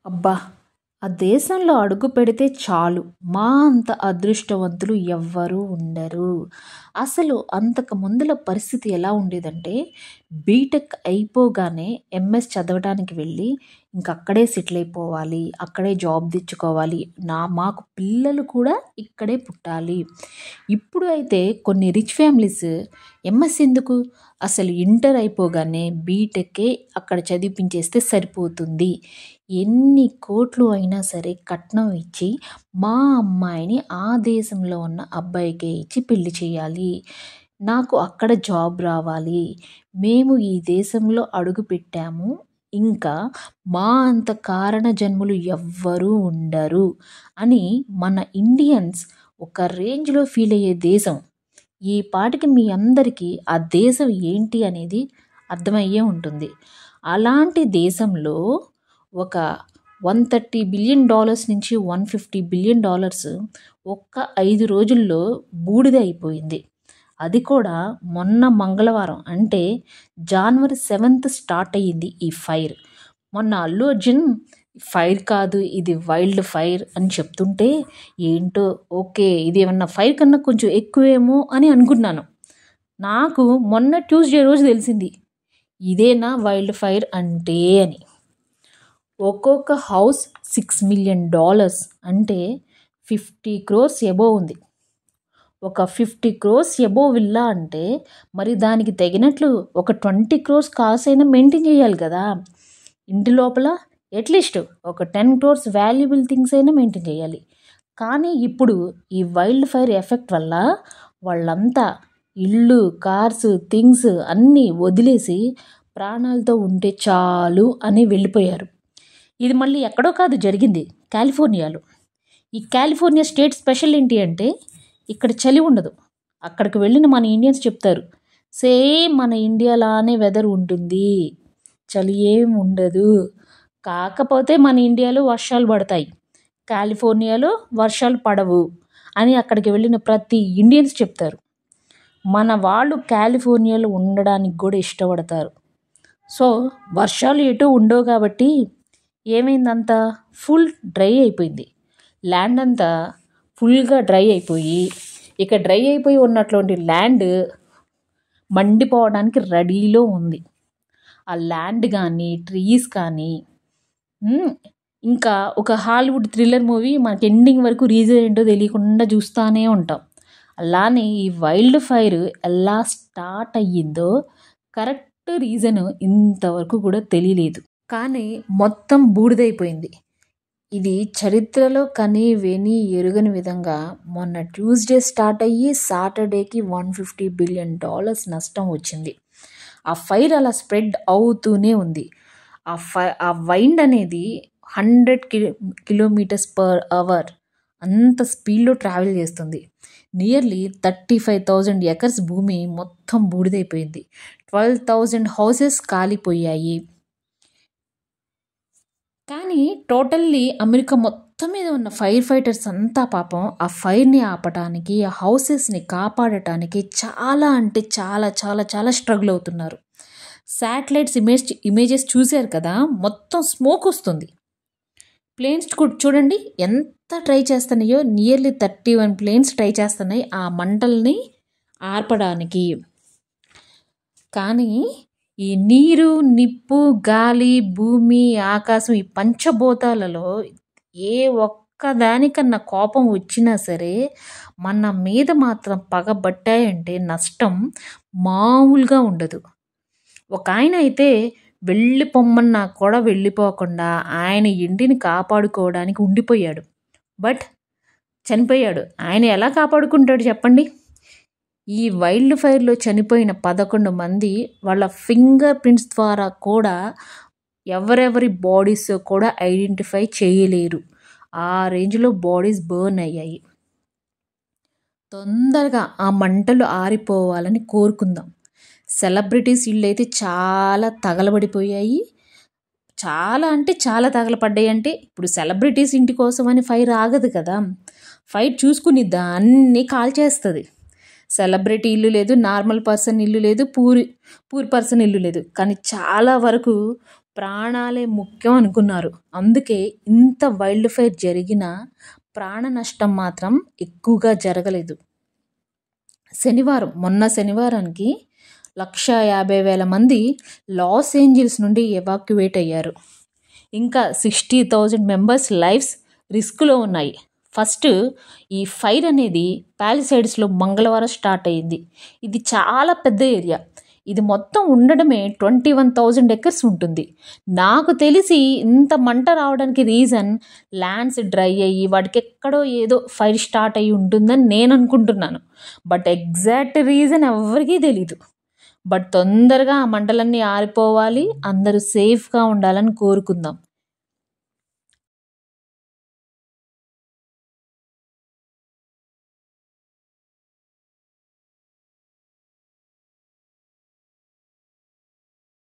అబ్బా! ఆ దేశంలో అడుగు పెడితే చాలు మా అంత అదృష్టవంతులు ఎవ్వరూ ఉండరు. అసలు అంతకు ముందుల పరిస్థితి ఎలా ఉండేదంటే బీటెక్ అయిపోగానే ఎంఎస్ చదవడానికి వెళ్ళి ఇంక అక్కడే సెటిల్ అయిపోవాలి. అక్కడే జాబ్ తెచ్చుకోవాలి. మాకు పిల్లలు కూడా ఇక్కడే పుట్టాలి. ఇప్పుడు అయితే కొన్ని రిచ్ ఫ్యామిలీస్ ఎంఎస్ ఎందుకు అసలు ఇంటర్ అయిపోగానే బీటెక్కే అక్కడ చదివిపించేస్తే సరిపోతుంది. ఎన్ని కోట్లు అయినా సరే కట్నం ఇచ్చి మా అమ్మాయిని ఆ దేశంలో ఉన్న అబ్బాయికే ఇచ్చి పెళ్లి చేయాలి. నాకు అక్కడ జాబ్ రావాలి. మేము ఈ దేశంలో అడుగుపెట్టాము. ఇంకా మా అంత కారణ జన్ములు ఎవ్వరూ ఉండరు అని మన ఇండియన్స్ ఒక రేంజ్లో ఫీల్ అయ్యే దేశం. ఈ పాటికి మీ అందరికీ ఆ దేశం ఏంటి అనేది అర్థమయ్యే ఉంటుంది. అలాంటి దేశంలో ఒక $130 బిలియన్ నుంచి $150 బిలియన్ ఒక్క 5 రోజుల్లో బూడిద అయిపోయింది. అది కూడా మొన్న మంగళవారం అంటే జనవరి 7th స్టార్ట్ అయ్యింది ఈ ఫైర్. మొన్న అల్లు అర్జున్ ఫైర్ కాదు ఇది వైల్డ్ ఫైర్ అని చెప్తుంటే ఏంటో ఓకే ఇది ఏమన్నా ఫైర్ కన్నా కొంచెం ఎక్కువేమో అని అనుకున్నాను. నాకు మొన్న ట్యూస్డే రోజు తెలిసింది ఇదేనా వైల్డ్ ఫైర్ అంటే అని. ఒక్కొక్క హౌస్ $6 మిలియన్ అంటే 50 crores ఎబో ఉంది. ఒక 50 crores ఎబో విల్లా అంటే మరి దానికి తగినట్లు ఒక 20 crores కాస్ట్ అయినా మెయింటైన్ చేయాలి కదా. ఇంటి లోపల అట్లీస్ట్ ఒక 10 crores వాల్యుబుల్ థింగ్స్ అయినా మెయింటైన్ చేయాలి. కానీ ఇప్పుడు ఈ వైల్డ్ ఫైర్ ఎఫెక్ట్ వల్ల వాళ్ళంతా ఇల్లు, కార్స్, థింగ్స్ అన్నీ వదిలేసి ప్రాణాలతో ఉంటే చాలు అని వెళ్ళిపోయారు. ఇది మళ్ళీ ఎక్కడో కాదు జరిగింది, కాలిఫోర్నియాలో. ఈ కాలిఫోర్నియా స్టేట్ స్పెషల్ ఏంటి అంటే ఇక్కడ చలి ఉండదు. అక్కడికి వెళ్ళిన మన ఇండియన్స్ చెప్తారు సేమ్ మన ఇండియాలానే వెదర్ ఉంటుంది, చలి ఏం ఉండదు. కాకపోతే మన ఇండియాలో వర్షాలు పడతాయి, కాలిఫోర్నియాలో వర్షాలు పడవు అని అక్కడికి వెళ్ళిన ప్రతి ఇండియన్స్ చెప్తారు. మన వాళ్ళు కాలిఫోర్నియాలో ఉండడానికి కూడా ఇష్టపడతారు. సో వర్షాలు ఎటు ఉండవు కాబట్టి ఏమైందంతా ఫుల్ డ్రై అయిపోయింది. ల్యాండ్ అంతా ఫుల్గా డ్రై అయిపోయి ఇక డ్రై అయిపోయి ఉన్నటువంటి ల్యాండ్ మండిపోవడానికి రెడీలో ఉంది. ఆ ల్యాండ్ కానీ ట్రీస్ కానీ ఇంకా ఒక హాలీవుడ్ థ్రిల్లర్ మూవీ మనకి ఎండింగ్ వరకు రీజన్ ఏంటో తెలియకుండా చూస్తూనే ఉంటాం. అలానే ఈ వైల్డ్ ఫైర్ ఎలా స్టార్ట్ అయ్యిందో కరెక్ట్ రీజన్ ఇంతవరకు కూడా తెలియలేదు. కానీ మొత్తం బూడిదైపోయింది. ఇది చరిత్రలో కని విని ఎరుగని విధంగా మొన్న ట్యూస్డే స్టార్ట్ అయ్యి సాటర్డేకి $150 బిలియన్ నష్టం వచ్చింది. ఆ ఫైర్ అలా స్ప్రెడ్ అవుతూనే ఉంది. ఆ వైండ్ అనేది 100 km/h అంత స్పీడ్లో ట్రావెల్ చేస్తుంది. నియర్లీ 35,000 acres భూమి మొత్తం బూడిదైపోయింది. 12,000 హౌసెస్ కాలిపోయాయి. కానీ టోటల్లీ అమెరికా మొత్తం మీద ఉన్న ఫైర్ ఫైటర్స్ అంతా పాపం ఆ ఫైర్ని ఆపటానికి, ఆ హౌసెస్ని కాపాడటానికి చాలా అంటే చాలా చాలా చాలా స్ట్రగుల్ అవుతున్నారు. శాటిలైట్స్ ఇమేజెస్ చూశారు కదా, మొత్తం స్మోక్ వస్తుంది. ప్లేన్స్ చూడండి ఎంత ట్రై చేస్తున్నాయో, నియర్లీ 31 ప్లేన్స్ ట్రై చేస్తున్నాయి ఆ మంటల్ని ఆర్పడానికి. కానీ ఈ నీరు, నిప్పు, గాలి, భూమి, ఆకాశం ఈ పంచభూతాలలో ఏ ఒక్కదానికన్నా కోపం వచ్చినా సరే మన మీద మాత్రం పగబట్టాయంటే నష్టం మామూలుగా ఉండదు. ఒక ఆయన అయితే వెళ్ళిపోమ్మన్నా కూడా వెళ్ళిపోకుండా ఆయన ఇంటిని కాపాడుకోవడానికి ఉండిపోయాడు. బట్ చనిపోయాడు. ఆయన ఎలా కాపాడుకుంటాడు చెప్పండి? ఈ వైల్డ్ ఫైర్లో చనిపోయిన 11 మంది వాళ్ళ ఫింగర్ ప్రింట్స్ ద్వారా కూడా ఎవరెవరి బాడీస్ కూడా ఐడెంటిఫై చేయలేరు. ఆ రేంజ్లో బాడీస్ బర్న్ అయ్యాయి. తొందరగా ఆ మంటలు ఆరిపోవాలని కోరుకుందాం. సెలబ్రిటీస్ ఇళ్ళు అయితే చాలా తగలబడిపోయాయి. చాలా అంటే చాలా తగలపడ్డాయి. అంటే ఇప్పుడు సెలబ్రిటీస్ ఇంటి కోసం అని ఫైర్ ఆగదు కదా, ఫైర్ చూసుకుని దాన్ని కాల్చేస్తుంది. సెలబ్రిటీ ఇల్లు లేదు, నార్మల్ పర్సన్ ఇల్లు లేదు, పూర్ పర్సన్ ఇల్లు లేదు. కానీ చాలా వరకు ప్రాణాలే ముఖ్యం అనుకున్నారు. అందుకే ఇంత వైల్డ్ ఫైర్ జరిగినా ప్రాణ నష్టం మాత్రం ఎక్కువగా జరగలేదు. మొన్న శనివారానికి 150,000 మంది లాస్ ఏంజల్స్ నుండి ఎవాక్యువేట్ అయ్యారు. ఇంకా 60,000 మెంబర్స్ లైఫ్స్ రిస్క్లో ఉన్నాయి. ఫస్ట్ ఈ ఫైర్ అనేది పాలిసైడ్స్లో మంగళవారం స్టార్ట్ అయ్యింది. ఇది చాలా పెద్ద ఏరియా. ఇది మొత్తం ఉండడమే 21,000 ఎకర్స్ ఉంటుంది. నాకు తెలిసి ఇంత మంట రావడానికి రీజన్ ల్యాండ్స్ డ్రై అయ్యి వాటికి ఎక్కడో ఏదో ఫైర్ స్టార్ట్ అయ్యి ఉంటుందని నేను అనుకుంటున్నాను. బట్ ఎగ్జాక్ట్ రీజన్ ఎవరికీ తెలీదు. బట్ తొందరగా ఆ మంటలన్నీ ఆరిపోవాలి, అందరూ సేఫ్గా ఉండాలని కోరుకుందాం.